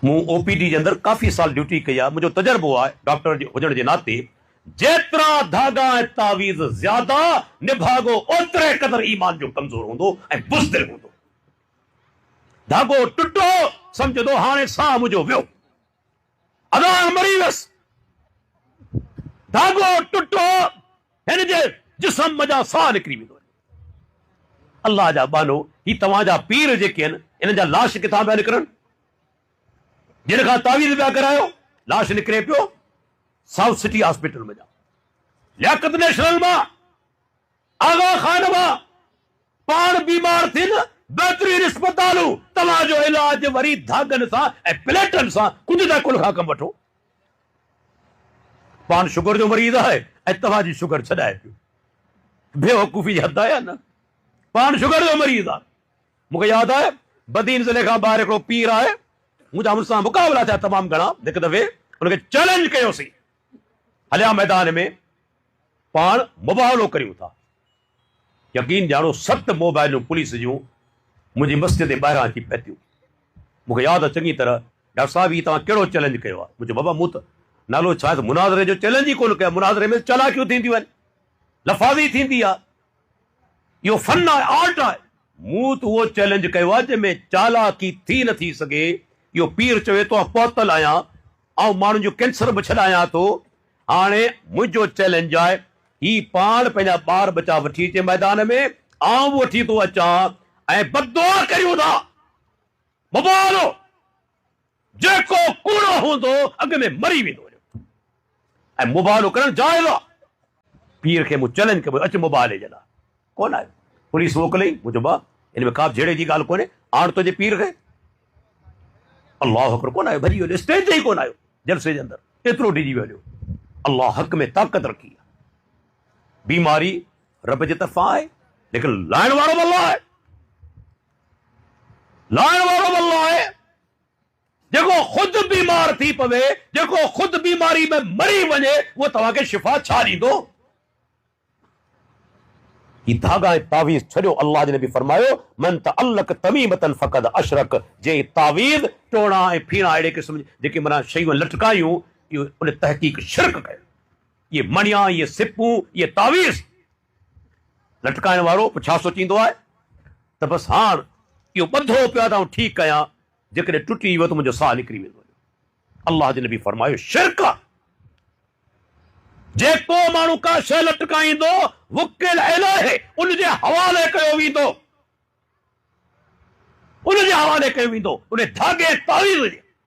मूं OPD जे अंदरि काफ़ी साल ड्यूटी कई आहे, मुंहिंजो तजुर्बो आहे डॉक्टर हुजण जे नाते, जेतिरा धागा ऐं तावीज़ ज़्यादा निभागो ओतिरे क़दर ईमान जो कमज़ोर हूंदो ऐं बुज़दिल हूंदो। धागो टुटो सम्झंदो हाणे साह मुंहिंजो वियो, अदा मरी वियसि। धागो टुटो हिन जे जिस्म मज़ा साह निकिरी वेंदो। अल्लाह जा बानो, ही तव्हांजा पीर जेके आहिनि, इन जा लाश किथां पिया निकिरनि? जिन खां तावीज़ पिया करायो, लाश निकिरे पियो साउथ सिटी हॉस्पिटल में, लियाकत नेशनल मां, आगा खान मां, पाण बीमार थियनि बहितरीन अस्पतालूं, तव्हांजो इलाज वरी धागनि सां ऐं प्लेटनि सां कुझु त कुल खां कमु वठो। पाण शुगर जो मरीज़ आहे ऐं तव्हांजी शुगर छॾाए पियो, बेवकूफ़ी जी हद आहे न। पाण शुगर जो मरीज़ आहे। मूंखे यादि आहे बदीन ज़िले खां ॿाहिरि हिकिड़ो पीर आहे, मुंहिंजा मुंसां मुक़ाबला थिया तमामु घणा। हिकु दफ़े उनखे चैलेंज कयोसीं, हलिया मैदान में, पाण मुबाहलो करियूं था। यकीन ॼाणो 7 मोबाइलूं पुलिस जूं मुंहिंजी मस्जिद जे ॿाहिरां अची पहुतियूं। मूंखे यादि आहे चङी तरह, डॉक्टर साहिब ही तव्हां कहिड़ो चैलेंज कयो आहे? मुंहिंजो बाबा मूं त नालो छा आहे, मुनाज़रे जो चैलेंज ई कोन कयो। मुनाज़रे में चालाकियूं थींदियूं आहिनि, लफ़ाज़ी थींदी आहे, इहो फन आहे, आर्ट आहे। मूं त उहो चैलेंज कयो आहे जंहिंमें चालाकी थी नथी सघे। इहो पीर चवे थो पहुतल आहियां ऐं माण्हुनि जो कैंसर बि छॾायां थो। हाणे मुंहिंजो चैलेंज आहे, ही पाण पंहिंजा ॿार बचा वठी अचे मैदान में, आउं बि वठी थो अचां ऐं बददुआ करियूं था। मुबाहलो जेको कूड़ो हूंदो अॻ में मरी वेंदो ऐं मुबाहलो करणु जाइज़ आहे। पीर खे मूं चैलेंज कयो, अच मुबाहले जे लाइ। कोन आयो, पुलिस मोकिलियईं। मुंहिंजो भाउ, हिन में का बि झेड़े जी ॻाल्हि कोन्हे, आण तुंहिंजे पीर खे। अल्लाह अकबर, कोन आयो, भॼी वियो, स्टेज ते ई कोन आयो, जलसे जे अंदरि एतिरो डिॼी वियो। अल्लाह हक़ में ताक़त रखी आहे। बीमारी रब जे तरफ़ां आहे, लेकिन लाइण वारो बि अल्लाह आहे। लाइण वारो बि अल्लाह आहे, जेको ख़ुदि बीमार थी पवे, जेको ख़ुदि बीमारी में मरी वञे, उहो तव्हांखे शिफ़ा छा ॾींदो? ही धागा ऐं तावीज़ छॾियो। अल्लाह जे नबी फरमायो, मन तअल्लक तमीमतन फ़क़द अशरक, जे तावीज़ टोणा ऐं फीणा अहिड़े क़िस्म जेके माना शयूं लटकायूं, इहो उन तहक़ीक़ शिरक कयो। ये मणिया, ये सिपूं, ये तावीज़ लटकाइण वारो छा सोचींदो आहे त बसि हाणे इहो ॿधो पियो आहे, ठीकु कयां, जेकॾहिं टुटी वियो त मुंहिंजो साह निकिरी वेंदो। अल्लाह जे नबी फरमायो, शिरक आहे। जेको माण्हू का शइ लटकाईंदो, वकिल इलाही उनजे हवाले कयो वेंदो, उनजे हवाले कयो वेंदो, उन धागे तावीज़ जे।